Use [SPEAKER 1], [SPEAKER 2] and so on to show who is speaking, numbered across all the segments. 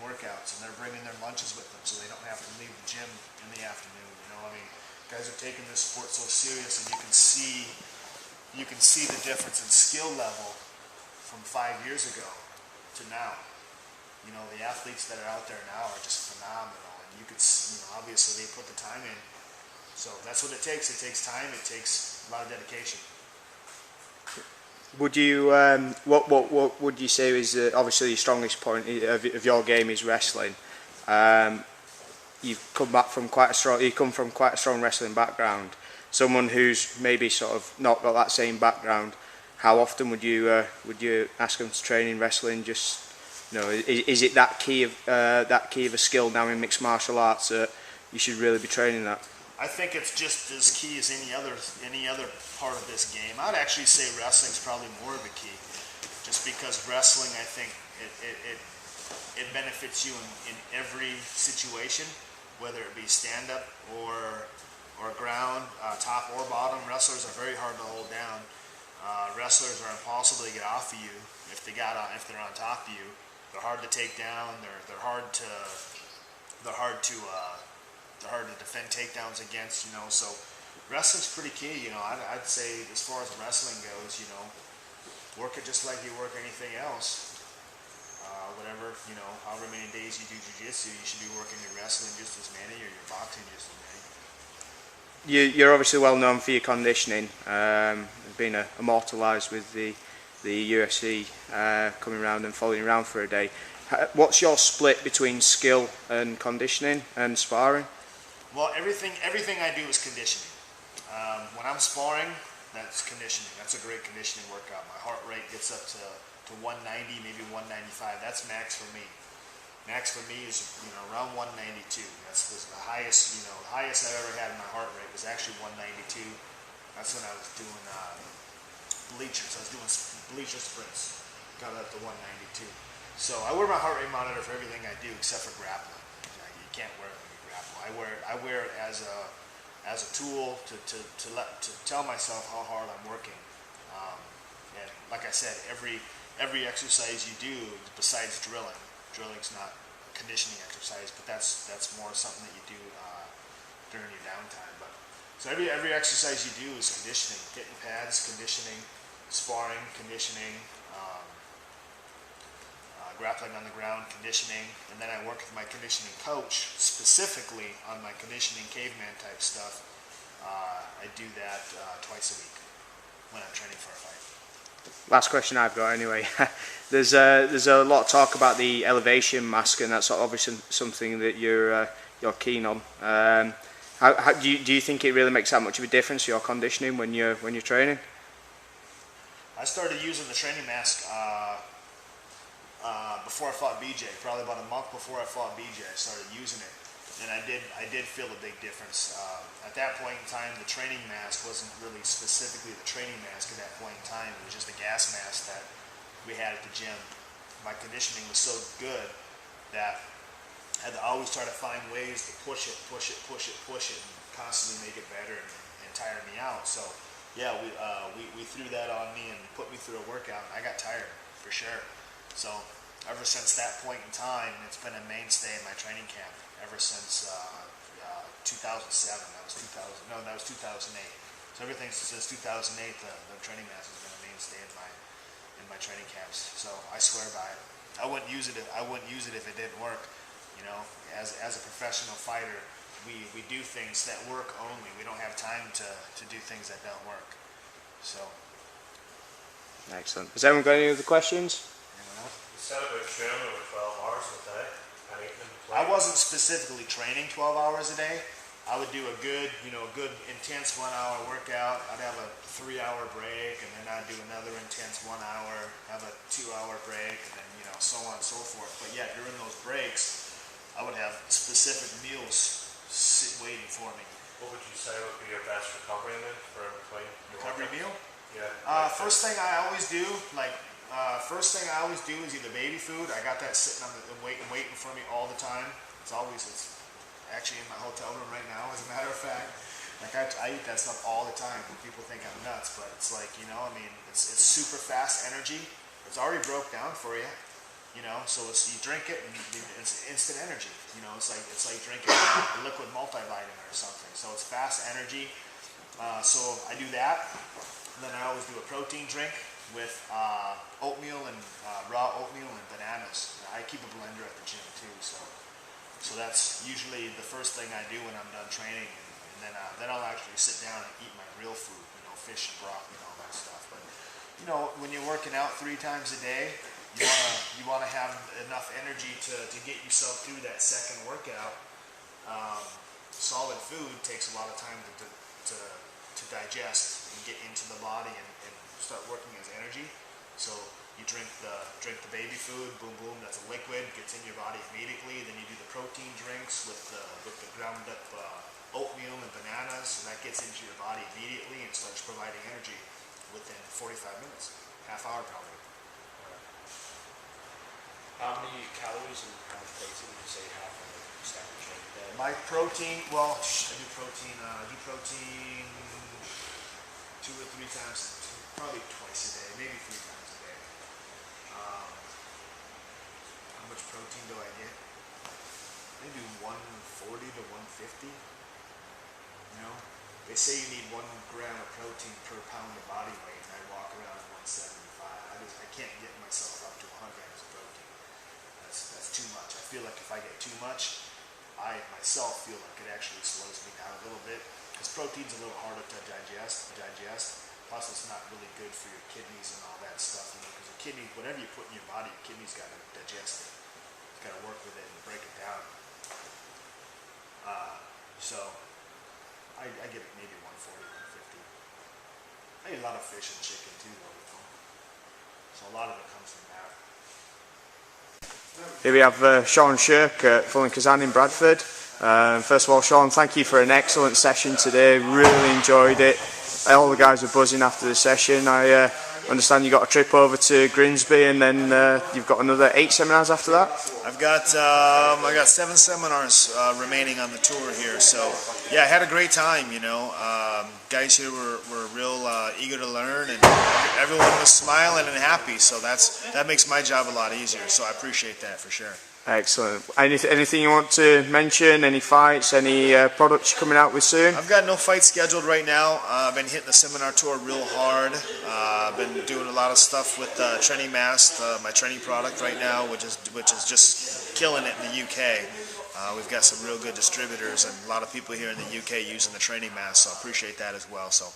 [SPEAKER 1] workouts, and they're bringing their lunches with them, so they don't have to leave the gym in the afternoon. You know, I mean, guys are taking this sport so serious, and you can see the difference in skill level from 5 years ago to now. You know, the athletes that are out there now are just phenomenal, and you could see, you know, obviously they put the time in. So that's what it takes. It takes time. It takes a lot of dedication.
[SPEAKER 2] Would you what would you say is obviously your strongest point of your game is wrestling? You've come back from quite a strong. You come from quite a strong wrestling background. Someone who's maybe sort of not got that same background, how often would you ask them to train in wrestling? Just, you know, is it that key of a skill now in mixed martial arts that you should really be training that?
[SPEAKER 1] I think it's just as key as any other part of this game. I'd actually say wrestling's probably more of a key, just because wrestling, I think it benefits you in every situation, whether it be stand up or ground, top or bottom. Wrestlers are very hard to hold down. Wrestlers are impossible to get off of you if they're on top of you. They're hard to take down. They're hard to defend takedowns against, you know, so wrestling's pretty key, you know. I'd say as far as wrestling goes, you know, work it just like you work anything else. Whatever, you know, however many days you do jiu-jitsu, you should be working your wrestling just as many, or your boxing just as many.
[SPEAKER 2] You're obviously well known for your conditioning, being immortalised with the UFC coming around and following around for a day. What's your split between skill and conditioning and sparring?
[SPEAKER 1] Well, everything I do is conditioning. When I'm sparring, that's conditioning. That's a great conditioning workout. My heart rate gets up to 190, maybe 195. That's max for me. Max for me is, you know, around 192. That's the highest, you know, the highest I've ever had in my heart rate was actually 192. That's when I was doing bleachers. I was doing bleacher sprints. Got up to 192. So I wear my heart rate monitor for everything I do except for grappling. You can't wear it when you grapple. I wear it as a tool to tell myself how hard I'm working. And like I said, every exercise you do besides drilling's not a conditioning exercise, but that's more something that you do during your downtime. But so every exercise you do is conditioning, hitting pads, conditioning, sparring, conditioning. Grappling on the ground, conditioning, and then I work with my conditioning coach specifically on my conditioning caveman type stuff. I do that twice a week when I'm training for a fight.
[SPEAKER 2] Last question I've got anyway. There's a lot of talk about the elevation mask, and that's obviously something that you're keen on. How do you think it really makes that much of a difference to your conditioning when you're training?
[SPEAKER 1] I started using the training mask before I fought BJ, probably about a month before I fought BJ. I started using it, and I did feel a big difference. At that point in time, the training mask wasn't really specifically the training mask at that point in time. It was just a gas mask that we had at the gym. My conditioning was so good that I had to always try to find ways to push it, and constantly make it better and tire me out. So yeah, we threw that on me and put me through a workout, and I got tired for sure. So ever since that point in time, it's been a mainstay in my training camp ever since 2007. That was 2008. So everything since 2008, the training mask has been a mainstay in my training camps. So I swear by it. I wouldn't use it if it didn't work. You know, as a professional fighter, we do things that work only. We don't have time to do things that don't work. So.
[SPEAKER 2] Excellent. Has anyone got any other questions?
[SPEAKER 3] You said about training over 12 hours a day.
[SPEAKER 1] I wasn't specifically training 12 hours a day. I would do a good intense 1 hour workout. I'd have a 3 hour break, and then I'd do another intense 1 hour, have a 2 hour break, and then, you know, so on and so forth. But yeah, during those breaks, I would have specific meals waiting for me.
[SPEAKER 3] What would you say would be your best recovery meal for between?
[SPEAKER 1] Recovery meal?
[SPEAKER 3] Yeah.
[SPEAKER 1] First thing I always do, is either baby food. I got that sitting on the waiting for me all the time. It's actually in my hotel room right now, as a matter of fact. Like I eat that stuff all the time. People think I'm nuts, but it's like, you know, I mean, it's super fast energy. It's already broke down for you. You know, so you drink it and it's instant energy. You know, it's like drinking a liquid multivitamin or something. So it's fast energy. So I do that. Then I always do a protein drink with oatmeal and raw oatmeal and bananas. I keep a blender at the gym too. So that's usually the first thing I do when I'm done training, and then I'll actually sit down and eat my real food. You know, fish and broccoli and all that stuff. But you know, when you're working out 3 times a day, you wanna have enough energy to get yourself through that second workout. Solid food takes a lot of time to digest and get into the body and start working as energy. So you drink the baby food, boom boom, that's a liquid, gets in your body immediately. Then you do the protein drinks with the ground up oatmeal and bananas, so that gets into your body immediately and starts providing energy within 45 minutes, half hour probably.
[SPEAKER 4] How many calories and how much protein would you say you have from a standard shake day?
[SPEAKER 1] My protein, well, I do protein 2 or 3 times, probably twice a day, maybe 3 times a day. How much protein do I get? Maybe 140 to 150. You know, they say you need 1 gram of protein per pound of body weight, and I walk around at 175. I can't get myself up to 100 grams of protein. That's too much. I feel like if I get too much, I myself feel like it actually slows me down a little bit, because protein's a little harder to digest. Plus, it's not really good for your kidneys and all that stuff. You know, because your kidney, whatever you put in your body, your kidneys got to digest it. It's got to work with it and break it down. So I give it maybe 140, 150. I eat a lot of fish and chicken too, though. You know? So a lot of it comes from that.
[SPEAKER 2] Here we have Sean Sherk at Fulham Kazan in Bradford. First of all, Sean, thank you for an excellent session today. Really enjoyed it. All the guys were buzzing after the session. I understand you got a trip over to Grimsby, and then you've got another 8 seminars after that.
[SPEAKER 1] I got 7 seminars remaining on the tour here. So yeah, I had a great time. You know, guys here were real eager to learn, and everyone was smiling and happy. So that makes my job a lot easier. So I appreciate that for sure.
[SPEAKER 2] Excellent. Anything you want to mention? Any fights? Any products you're coming out with soon?
[SPEAKER 1] I've got no fight scheduled right now. I've been hitting the seminar tour real hard. I've been doing a lot of stuff with Training Mask, my training product right now, which is just killing it in the UK. We've got some real good distributors and a lot of people here in the UK using the Training Mask, so I appreciate that as well. So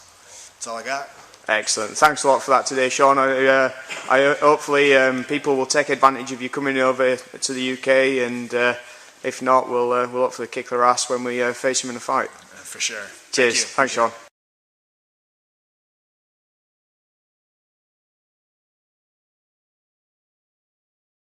[SPEAKER 1] that's all I got.
[SPEAKER 2] Excellent. Thanks a lot for that today, Sean. I hopefully people will take advantage of you coming over to the UK, and if not, we'll hopefully kick their ass when we face them in a fight.
[SPEAKER 1] For sure.
[SPEAKER 2] Cheers. Thanks, Sean.